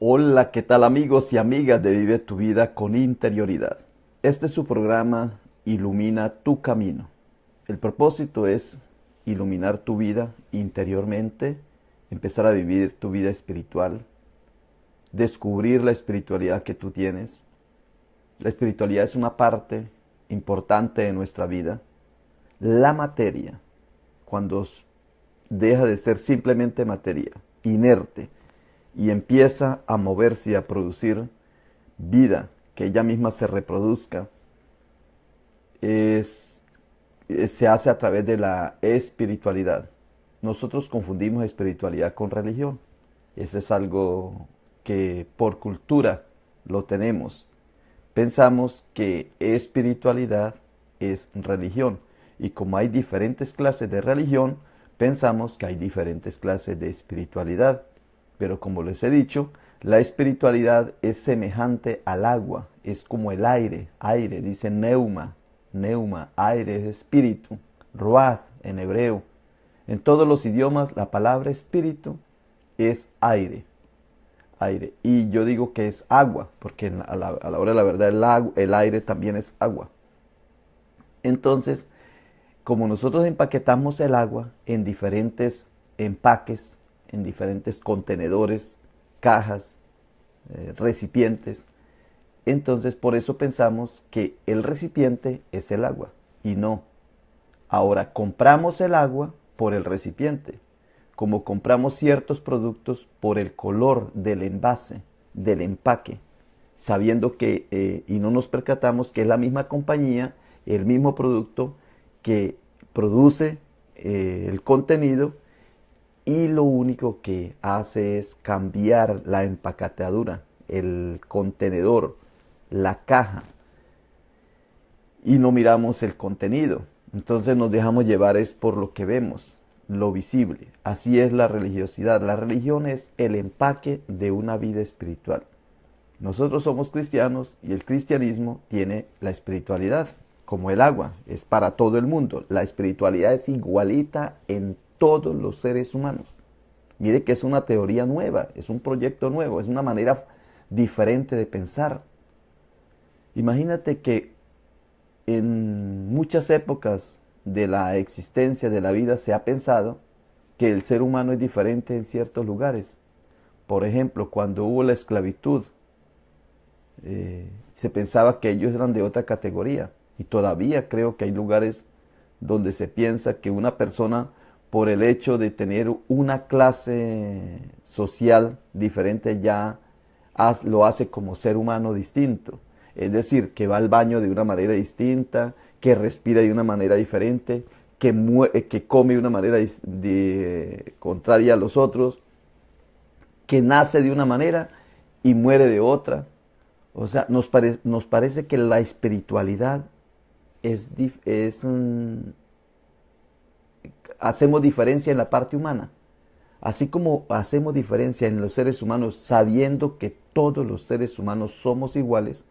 Hola, ¿qué tal amigos y amigas de Vive tu vida con interioridad? Este es su programa Ilumina tu camino. El propósito es iluminar tu vida interiormente, empezar a vivir tu vida espiritual, descubrir la espiritualidad que tú tienes. La espiritualidad es una parte importante de nuestra vida. La materia, cuando deja de ser simplemente materia, inerte, y empieza a moverse y a producir vida, que ella misma se reproduzca, se hace a través de la espiritualidad. Nosotros confundimos espiritualidad con religión. Ese es algo que por cultura lo tenemos. Pensamos que espiritualidad es religión. Y como hay diferentes clases de religión, pensamos que hay diferentes clases de espiritualidad. Pero como les he dicho, la espiritualidad es semejante al agua, es como el aire, dice neuma, aire es espíritu, ruach en hebreo. En todos los idiomas la palabra espíritu es aire. Y yo digo que es agua, porque a la hora de la verdad el aire también es agua. Entonces, como nosotros empaquetamos el agua en diferentes empaques, en diferentes contenedores, cajas, recipientes, entonces por eso pensamos que el recipiente es el agua y no. Ahora compramos el agua por el recipiente, como compramos ciertos productos por el color del envase, del empaque, sabiendo que, y no nos percatamos que es la misma compañía, el mismo producto que produce el contenido, y lo único que hace es cambiar la empaquetadura, el contenedor, la caja, y no miramos el contenido. Entonces nos dejamos llevar es por lo que vemos, lo visible. Así es la religiosidad. La religión es el empaque de una vida espiritual. Nosotros somos cristianos y el cristianismo tiene la espiritualidad, como el agua, es para todo el mundo. La espiritualidad es igualita en todos los seres humanos. Mire que es una teoría nueva, es un proyecto nuevo, es una manera diferente de pensar. Imagínate que en muchas épocas de la existencia de la vida se ha pensado que el ser humano es diferente en ciertos lugares. Por ejemplo, cuando hubo la esclavitud, se pensaba que ellos eran de otra categoría. Y todavía creo que hay lugares donde se piensa que una persona, por el hecho de tener una clase social diferente, ya lo hace como ser humano distinto. Es decir, que va al baño de una manera distinta, que respira de una manera diferente, que come de una manera contraria a los otros, que nace de una manera y muere de otra. O sea, nos parece que la espiritualidad hacemos diferencia en la parte humana. Así como hacemos diferencia en los seres humanos sabiendo que todos los seres humanos somos iguales,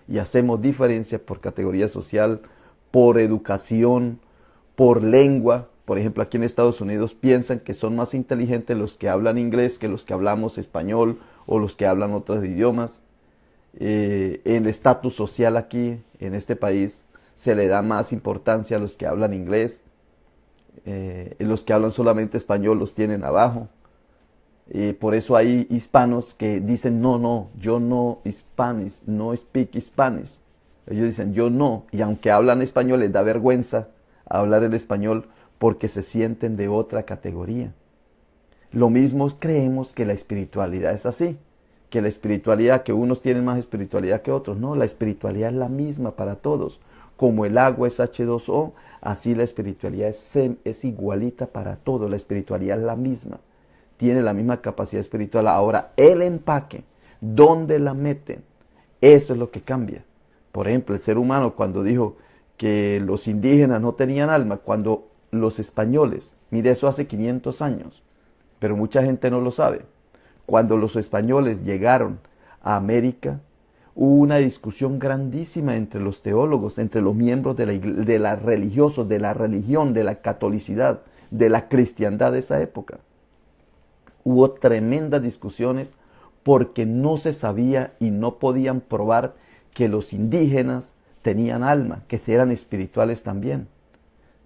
y hacemos diferencia por categoría social, por educación, por lengua. Por ejemplo, aquí en Estados Unidos piensan que son más inteligentes los que hablan inglés que los que hablamos español o los que hablan otros idiomas. El estatus social aquí, en este país, se le da más importancia a los que hablan inglés. Los que hablan solamente español los tienen abajo. Por eso hay hispanos que dicen, no, yo no Spanish, no speak Spanish. Ellos dicen, yo no. Y aunque hablan español, les da vergüenza hablar el español porque se sienten de otra categoría. Lo mismo creemos que la espiritualidad es así. Que la espiritualidad, que unos tienen más espiritualidad que otros. No, la espiritualidad es la misma para todos. Como el agua es H2O, así la espiritualidad es igualita para todos. La espiritualidad es la misma. Tiene la misma capacidad espiritual. Ahora, el empaque, ¿dónde la meten? Eso es lo que cambia. Por ejemplo, el ser humano cuando dijo que los indígenas no tenían alma, cuando los españoles, mire, eso hace 500 años, pero mucha gente no lo sabe. Cuando los españoles llegaron a América, hubo una discusión grandísima entre los teólogos, entre los miembros de la religiosos, de la religión, de la catolicidad, de la cristiandad de esa época. Hubo tremendas discusiones porque no se sabía y no podían probar que los indígenas tenían alma, que eran espirituales también.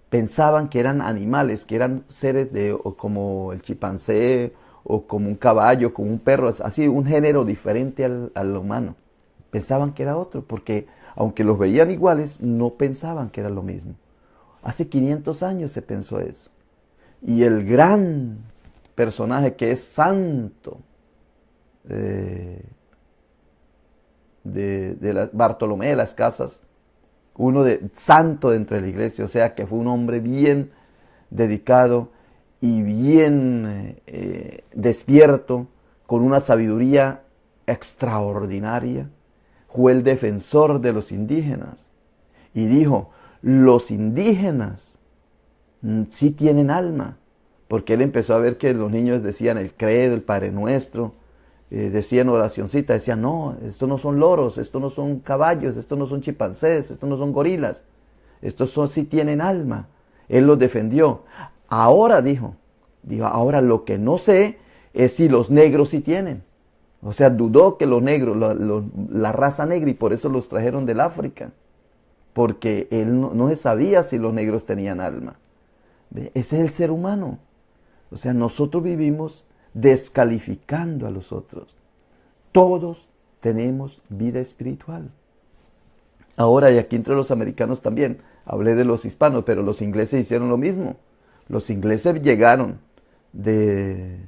Pensaban que eran animales, que eran seres como el chimpancé o como un caballo, como un perro, así un género diferente al humano. Pensaban que era otro, porque aunque los veían iguales, no pensaban que era lo mismo. Hace 500 años se pensó eso. Y el gran personaje que es santo Bartolomé de las Casas, uno santo dentro de la iglesia, o sea que fue un hombre bien dedicado y bien despierto, con una sabiduría extraordinaria, fue el defensor de los indígenas y dijo, los indígenas sí tienen alma, porque él empezó a ver que los niños decían el credo, el Padre Nuestro, decían oracioncita, decían, no, estos no son loros, estos no son caballos, estos no son chimpancés, estos no son gorilas, estos sí tienen alma. Él los defendió. Ahora dijo, ahora lo que no sé es si los negros sí tienen. O sea, dudó que los negros, la raza negra, y por eso los trajeron del África, porque él no se sabía si los negros tenían alma. Ese es el ser humano. O sea, nosotros vivimos descalificando a los otros. Todos tenemos vida espiritual. Ahora, y aquí entre los americanos también, hablé de los hispanos, pero los ingleses hicieron lo mismo. Los ingleses llegaron de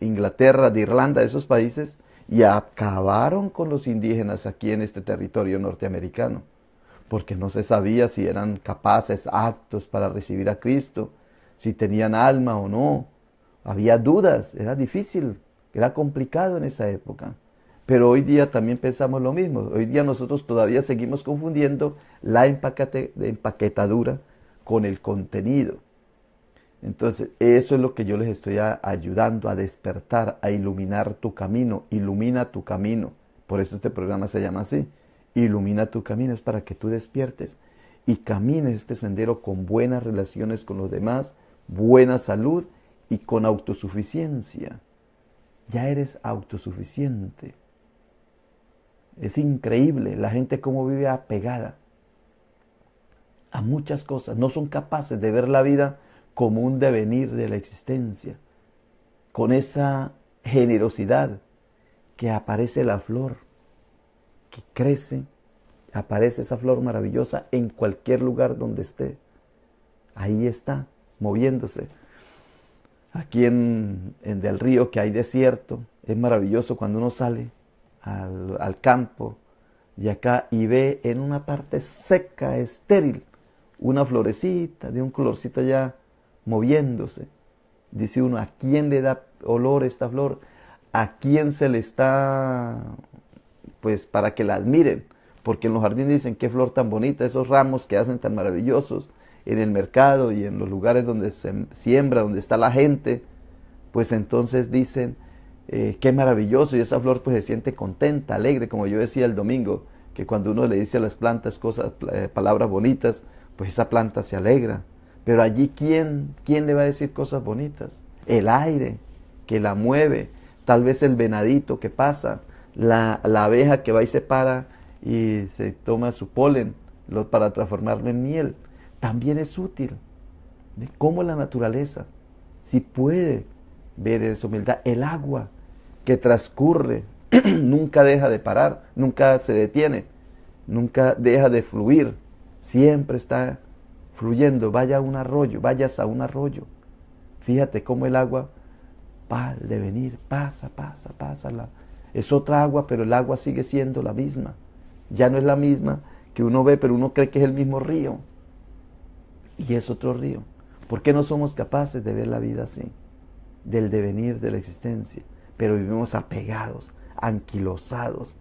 Inglaterra, de Irlanda, de esos países, y acabaron con los indígenas aquí en este territorio norteamericano, porque no se sabía si eran capaces, aptos para recibir a Cristo, si tenían alma o no. Había dudas, era difícil, era complicado en esa época. Pero hoy día también pensamos lo mismo. Hoy día nosotros todavía seguimos confundiendo la empaquetadura con el contenido. Entonces, eso es lo que yo les estoy ayudando a despertar, a iluminar tu camino. Ilumina tu camino. Por eso este programa se llama así. Ilumina tu camino, es para que tú despiertes y camines este sendero con buenas relaciones con los demás, buena salud y con autosuficiencia. Ya eres autosuficiente. Es increíble la gente cómo vive apegada a muchas cosas. No son capaces de ver la vida como un devenir de la existencia. Con esa generosidad que aparece la flor, que crece, aparece esa flor maravillosa en cualquier lugar donde esté. Ahí está, moviéndose. Aquí en Del Río, que hay desierto, es maravilloso cuando uno sale al campo de acá y ve en una parte seca, estéril, una florecita de un colorcito ya moviéndose. Dice uno, ¿a quién le da olor esta flor? ¿A quién se le está, pues, para que la admiren? Porque en los jardines dicen, qué flor tan bonita, esos ramos que hacen tan maravillosos en el mercado y en los lugares donde se siembra, donde está la gente, pues entonces dicen, qué maravilloso, y esa flor pues se siente contenta, alegre, como yo decía el domingo, que cuando uno le dice a las plantas cosas, palabras bonitas, pues esa planta se alegra. Pero allí, ¿quién le va a decir cosas bonitas? El aire que la mueve, tal vez el venadito que pasa, la abeja que va y se para y se toma su polen para transformarlo en miel. También es útil. Como la naturaleza, si puede ver esa humildad, el agua que transcurre, nunca deja de parar, nunca se detiene, nunca deja de fluir, siempre está fluyendo. Vayas a un arroyo, fíjate cómo el agua va al devenir, pasa, es otra agua, pero el agua sigue siendo la misma, ya no es la misma que uno ve, pero uno cree que es el mismo río, y es otro río. ¿Por qué no somos capaces de ver la vida así? Del devenir de la existencia. Pero vivimos apegados, anquilosados.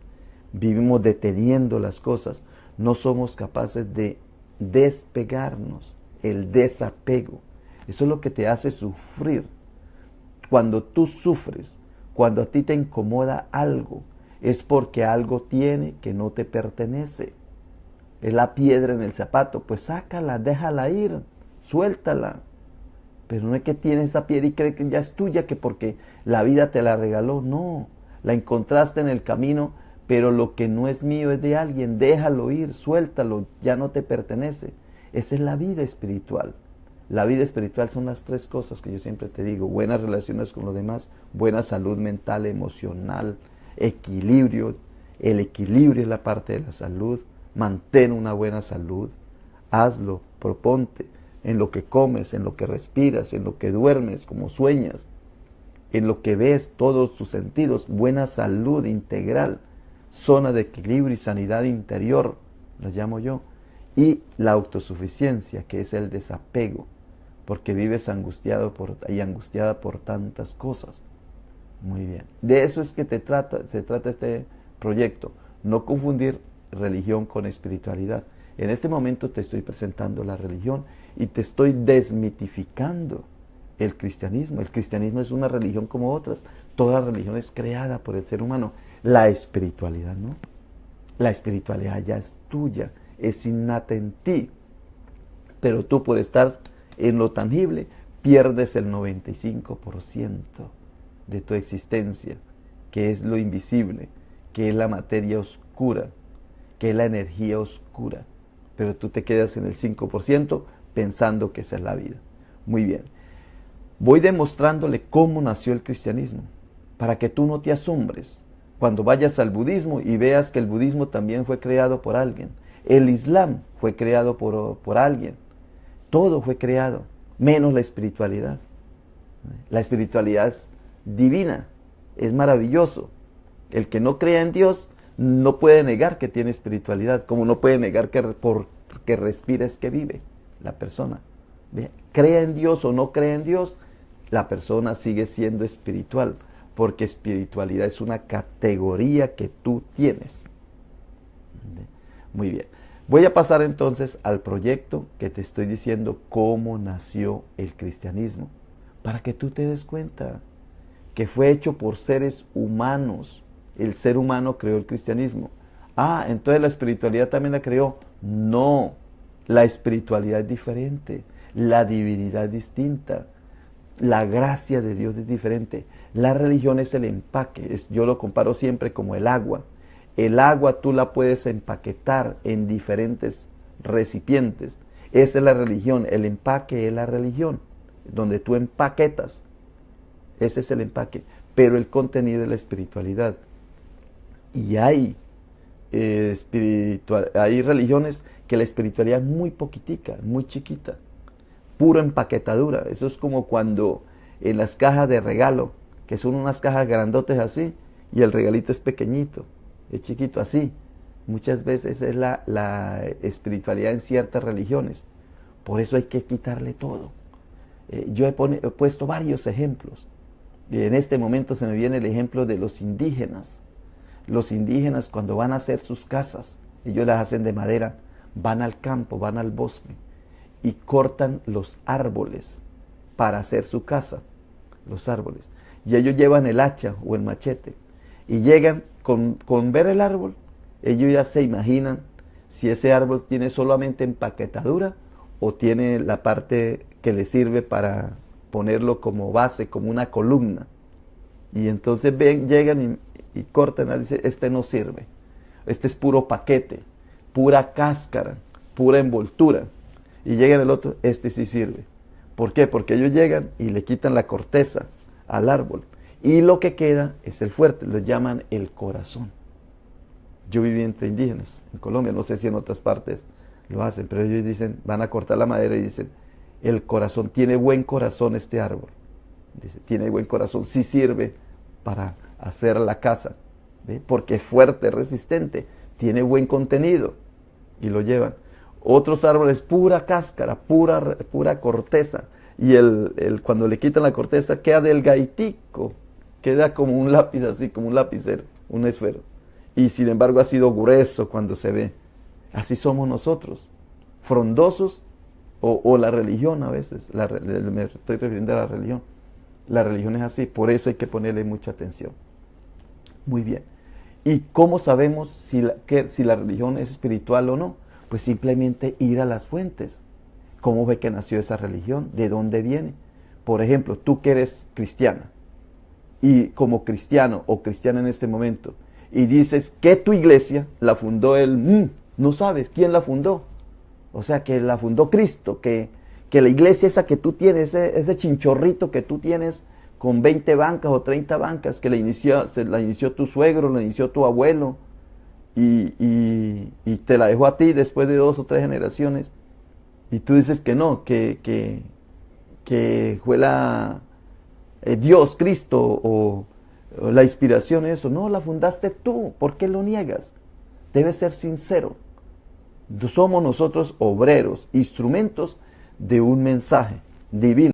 Vivimos deteniendo las cosas. No somos capaces de despegarnos. El desapego. Eso es lo que te hace sufrir. Cuando tú sufres, cuando a ti te incomoda algo, es porque algo tiene que no te pertenece. Es la piedra en el zapato, pues sácala, déjala ir, suéltala. Pero no es que tienes esa piedra y crees que ya es tuya, que porque la vida te la regaló. No, la encontraste en el camino, pero lo que no es mío es de alguien. Déjalo ir, suéltalo, ya no te pertenece. Esa es la vida espiritual. La vida espiritual son las tres cosas que yo siempre te digo: buenas relaciones con los demás, buena salud mental, emocional, equilibrio. El equilibrio es la parte de la salud. Mantén una buena salud. Hazlo, proponte en lo que comes, en lo que respiras, en lo que duermes, como sueñas, en lo que ves, todos tus sentidos. Buena salud integral, zona de equilibrio y sanidad interior, las llamo yo. Y la autosuficiencia, que es el desapego, porque vives angustiada por tantas cosas. Muy bien. De eso es que se trata este proyecto. No confundir religión con espiritualidad. En este momento te estoy presentando la religión y te estoy desmitificando el cristianismo. El cristianismo es una religión como otras. Toda religión es creada por el ser humano. La espiritualidad no. La espiritualidad ya es tuya, es innata en ti. Pero tú, por estar en lo tangible, pierdes el 95% de tu existencia, que es lo invisible, que es la materia oscura, que es la energía oscura. Pero tú te quedas en el 5% pensando que esa es la vida. Muy bien. Voy demostrándole cómo nació el cristianismo, para que tú no te asombres cuando vayas al budismo y veas que el budismo también fue creado por alguien. El islam fue creado por alguien. Todo fue creado, menos la espiritualidad. La espiritualidad es divina, es maravilloso. El que no crea en Dios no puede negar que tiene espiritualidad, como no puede negar que porque respira es que vive la persona. ¿Ve? Crea en Dios o no crea en Dios, la persona sigue siendo espiritual, porque espiritualidad es una categoría que tú tienes. ¿Ve? Muy bien. Voy a pasar entonces al proyecto que te estoy diciendo cómo nació el cristianismo, para que tú te des cuenta que fue hecho por seres humanos. El ser humano creó el cristianismo. Ah, entonces la espiritualidad también la creó. No, la espiritualidad es diferente, la divinidad es distinta, la gracia de Dios es diferente. La religión es el empaque, yo lo comparo siempre como el agua. El agua tú la puedes empaquetar en diferentes recipientes. Esa es la religión, el empaque es la religión, donde tú empaquetas. Ese es el empaque, pero el contenido es la espiritualidad. Y hay religiones que la espiritualidad es muy poquitica, muy chiquita, puro empaquetadura. Eso es como cuando en las cajas de regalo, que son unas cajas grandotes así, y el regalito es pequeñito, es chiquito así. Muchas veces es la espiritualidad en ciertas religiones. Por eso hay que quitarle todo. Yo he puesto varios ejemplos. Y en este momento se me viene el ejemplo de los indígenas. Los indígenas, cuando van a hacer sus casas, ellos las hacen de madera, van al campo, van al bosque y cortan los árboles para hacer su casa, los árboles. Y ellos llevan el hacha o el machete y llegan con ver el árbol, ellos ya se imaginan si ese árbol tiene solamente empaquetadura o tiene la parte que le sirve para ponerlo como base, como una columna. Y entonces llegan y cortan y dicen: este no sirve, este es puro paquete, pura cáscara, pura envoltura. Y llegan el otro: este sí sirve. ¿Por qué? Porque ellos llegan y le quitan la corteza al árbol y lo que queda es el fuerte, lo llaman el corazón. Yo viví entre indígenas en Colombia, no sé si en otras partes lo hacen, pero ellos dicen, van a cortar la madera y dicen: el corazón, tiene buen corazón este árbol. Dice, tiene buen corazón, sí sirve para hacer la casa, ¿ve? Porque es fuerte, resistente, tiene buen contenido, y lo llevan. Otros árboles, pura cáscara, pura corteza, y cuando le quitan la corteza queda delgaditico, queda como un lápiz así, como un lapicero, un esfero, y sin embargo ha sido grueso cuando se ve. Así somos nosotros, frondosos, o la religión a veces, me estoy refiriendo a la religión. La religión es así, por eso hay que ponerle mucha atención. Muy bien. ¿Y cómo sabemos si la religión es espiritual o no? Pues simplemente ir a las fuentes. ¿Cómo ve que nació esa religión? ¿De dónde viene? por ejemplo, tú que eres cristiana, y como cristiano o cristiana en este momento, y dices que tu iglesia la fundó no sabes quién la fundó. O sea, que la fundó Cristo, que la iglesia esa que tú tienes, ese chinchorrito que tú tienes con 20 bancas o 30 bancas, que la inició tu suegro, la inició tu abuelo, y te la dejó a ti después de 2 o 3 generaciones, y tú dices que no, que fue Dios, Cristo, o la inspiración, eso. No, la fundaste tú. ¿Por qué lo niegas? Debes ser sincero. Somos nosotros obreros, instrumentos de un mensaje divino.